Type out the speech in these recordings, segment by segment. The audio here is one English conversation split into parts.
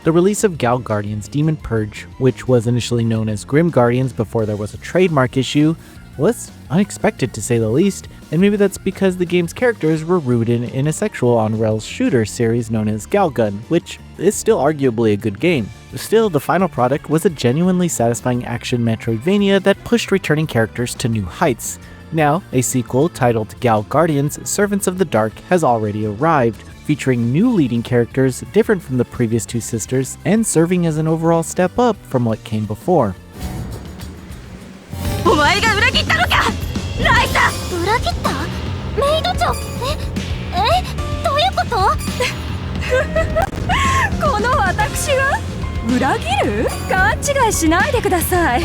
The release of Gal Guardian's Demon Purge, which was initially known as Grim Guardians before there was a trademark issue, was unexpected to say the least, and maybe that's because the game's characters were rooted in a sexual on-rails shooter series known as Galgun, which is still arguably a good game. Still, the final product was a genuinely satisfying action Metroidvania that pushed returning characters to new heights. Now, a sequel titled Gal Guardians Servants of the Dark has already arrived, featuring new leading characters different from the previous two sisters and serving as an overall step up from what came before. お前が裏切ったのかライサ裏切った？メイド長どういうことこの私が裏切る？勘違いしないでください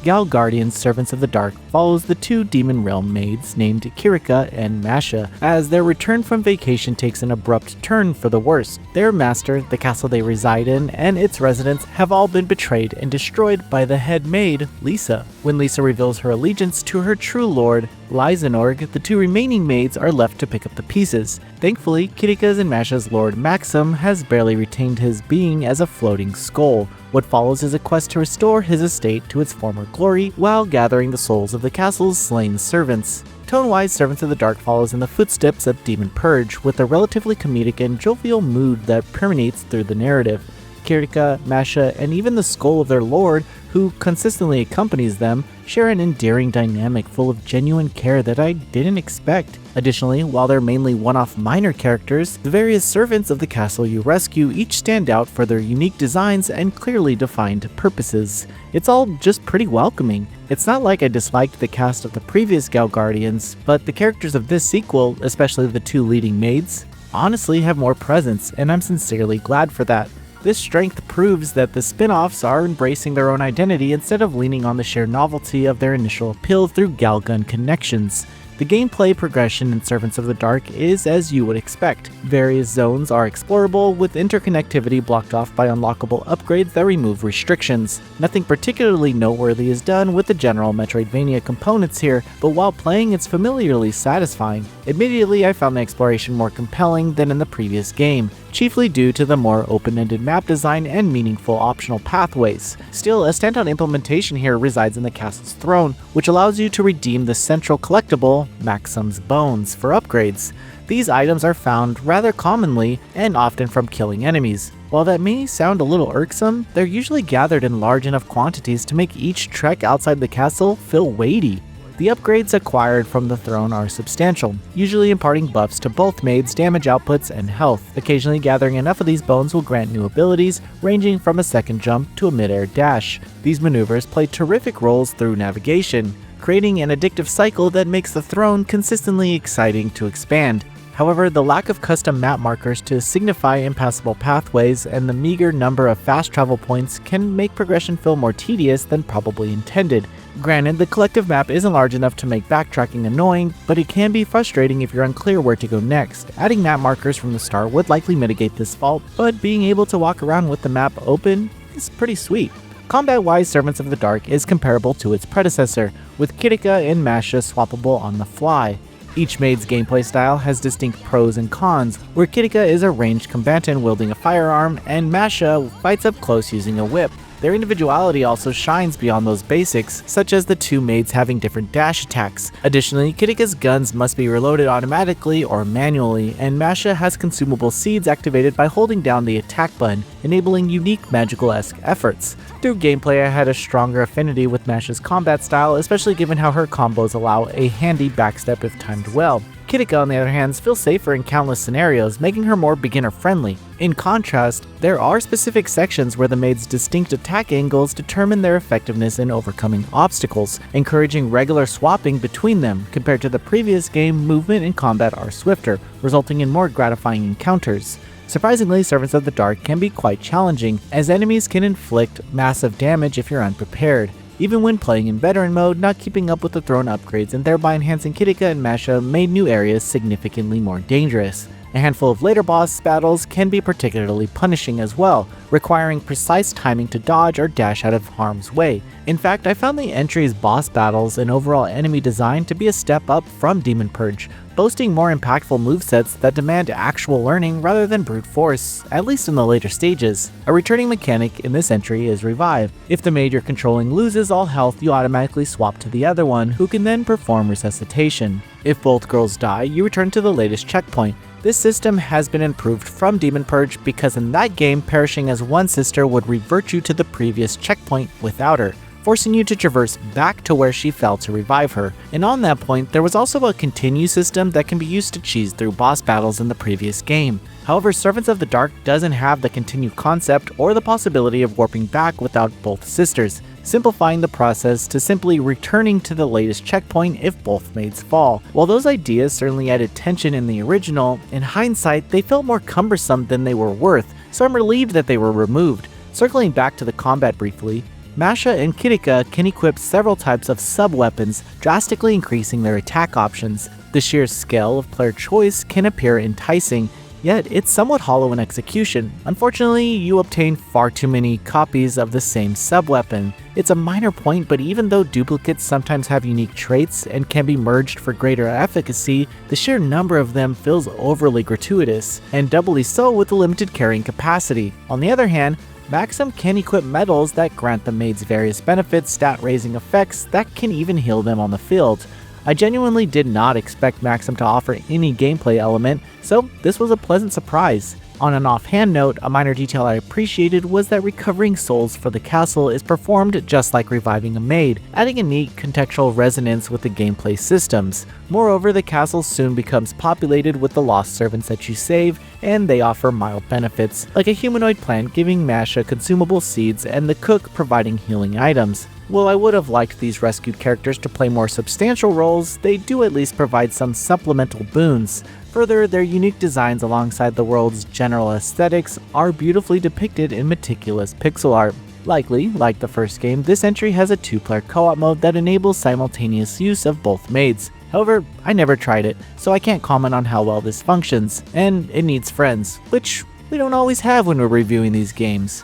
Gal Guardians Servants of the Dark follows the two Demon Realm maids named Kirika and Masha, as their return from vacation takes an abrupt turn for the worse. Their master, the castle they reside in, and its residents have all been betrayed and destroyed by the head maid, Lisa. When Lisa reveals her allegiance to her true lord, Lysenorg, the two remaining maids are left to pick up the pieces. Thankfully, Kirika's and Masha's lord Maxim has barely retained his being as a floating skull. What follows is a quest to restore his estate to its former glory while gathering the souls of the castle's slain servants. Tone-wise, Servants of the Dark follows in the footsteps of Demon Purge, with a relatively comedic and jovial mood that permeates through the narrative. Kirika, Masha, and even the skull of their lord, who consistently accompanies them, share an endearing dynamic full of genuine care that I didn't expect. Additionally, while they're mainly one-off minor characters, the various servants of the castle you rescue each stand out for their unique designs and clearly defined purposes. It's all just pretty welcoming. It's not like I disliked the cast of the previous Gal Guardians, but the characters of this sequel, especially the two leading maids, honestly have more presence, and I'm sincerely glad for that. This strength proves that the spin-offs are embracing their own identity instead of leaning on the sheer novelty of their initial appeal through Galgun connections. The gameplay progression in Servants of the Dark is as you would expect. Various zones are explorable, with interconnectivity blocked off by unlockable upgrades that remove restrictions. Nothing particularly noteworthy is done with the general Metroidvania components here, but while playing it's familiarly satisfying. Admittedly, I found the exploration more compelling than in the previous game, chiefly due to the more open-ended map design and meaningful optional pathways. Still, a standout implementation here resides in the castle's throne, which allows you to redeem the central collectible, Maxim's Bones, for upgrades. These items are found rather commonly and often from killing enemies. While that may sound a little irksome, they're usually gathered in large enough quantities to make each trek outside the castle feel weighty. The upgrades acquired from the throne are substantial, usually imparting buffs to both maids' damage outputs and health. Occasionally gathering enough of these bones will grant new abilities, ranging from a second jump to a mid-air dash. These maneuvers play terrific roles through navigation, creating an addictive cycle that makes the throne consistently exciting to expand. However, the lack of custom map markers to signify impassable pathways and the meager number of fast travel points can make progression feel more tedious than probably intended. Granted, the collective map isn't large enough to make backtracking annoying, but it can be frustrating if you're unclear where to go next. Adding map markers from the start would likely mitigate this fault, but being able to walk around with the map open is pretty sweet. Combat-wise, Servants of the Dark is comparable to its predecessor, with Kirika and Masha swappable on the fly. Each maid's gameplay style has distinct pros and cons, where Kirika is a ranged combatant wielding a firearm, and Masha fights up close using a whip. Their individuality also shines beyond those basics, such as the two maids having different dash attacks. Additionally, Kirika's guns must be reloaded automatically or manually, and Masha has consumable seeds activated by holding down the attack button, enabling unique magical-esque efforts. Through gameplay, I had a stronger affinity with Masha's combat style, especially given how her combos allow a handy backstep if timed well. Kirika, on the other hand, feels safer in countless scenarios, making her more beginner-friendly. In contrast, there are specific sections where the maid's distinct attack angles determine their effectiveness in overcoming obstacles, encouraging regular swapping between them. Compared to the previous game, movement and combat are swifter, resulting in more gratifying encounters. Surprisingly, Servants of the Dark can be quite challenging, as enemies can inflict massive damage if you're unprepared. Even when playing in veteran mode, not keeping up with the throne upgrades and thereby enhancing Kirika and Masha made new areas significantly more dangerous. A handful of later boss battles can be particularly punishing as well, requiring precise timing to dodge or dash out of harm's way. In fact, I found the entry's boss battles and overall enemy design to be a step up from Demon Purge, boasting more impactful movesets that demand actual learning rather than brute force, at least in the later stages. A returning mechanic in this entry is Revive. If the maid you're controlling loses all health, you automatically swap to the other one, who can then perform resuscitation. If both girls die, you return to the latest checkpoint. This system has been improved from Demon Purge because in that game, perishing as one sister would revert you to the previous checkpoint without her, forcing you to traverse back to where she fell to revive her. And on that point, there was also a continue system that can be used to cheese through boss battles in the previous game. However, Servants of the Dark doesn't have the continue concept or the possibility of warping back without both sisters, simplifying the process to simply returning to the latest checkpoint if both maids fall. While those ideas certainly added tension in the original, in hindsight they felt more cumbersome than they were worth, so I'm relieved that they were removed. Circling back to the combat briefly, Masha and Kirika can equip several types of sub-weapons, drastically increasing their attack options. The sheer scale of player choice can appear enticing, yet it's somewhat hollow in execution. Unfortunately, you obtain far too many copies of the same sub-weapon. It's a minor point, but even though duplicates sometimes have unique traits and can be merged for greater efficacy, the sheer number of them feels overly gratuitous, and doubly so with the limited carrying capacity. On the other hand, Maxim can equip medals that grant the maids various benefits, stat-raising effects that can even heal them on the field. I genuinely did not expect Maxim to offer any gameplay element, so this was a pleasant surprise. On an offhand note, a minor detail I appreciated was that recovering souls for the castle is performed just like reviving a maid, adding a neat contextual resonance with the gameplay systems. Moreover, the castle soon becomes populated with the lost servants that you save, and they offer mild benefits, like a humanoid plant giving Masha consumable seeds and the cook providing healing items. While I would have liked these rescued characters to play more substantial roles, they do at least provide some supplemental boons. Further, their unique designs alongside the world's general aesthetics are beautifully depicted in meticulous pixel art. Likely, like the first game, this entry has a 2-player co-op mode that enables simultaneous use of both maids. However, I never tried it, so I can't comment on how well this functions, and it needs friends, which we don't always have when we're reviewing these games.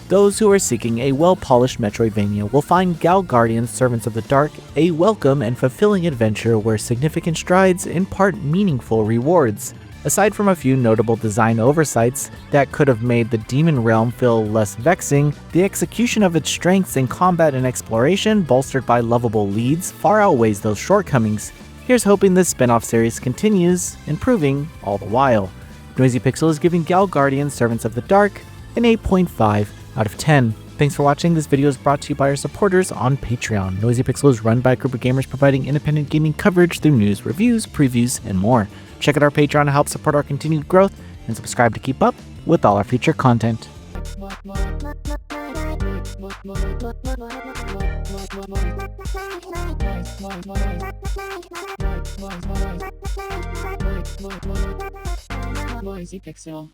Those who are seeking a well-polished Metroidvania will find Gal Guardian's Servants of the Dark a welcome and fulfilling adventure where significant strides impart meaningful rewards. Aside from a few notable design oversights that could have made the Demon Realm feel less vexing, the execution of its strengths in combat and exploration, bolstered by lovable leads, far outweighs those shortcomings. Here's hoping this spin-off series continues, improving all the while. Noisy Pixel is giving Gal Guardian's Servants of the Dark an 8.5 out of 10. Thanks for watching. This video is brought to you by our supporters on Patreon. Noisy Pixel is run by a group of gamers providing independent gaming coverage through news, reviews, previews, and more. Check out our Patreon to help support our continued growth, and subscribe to keep up with all our future content. Noisy Pixel.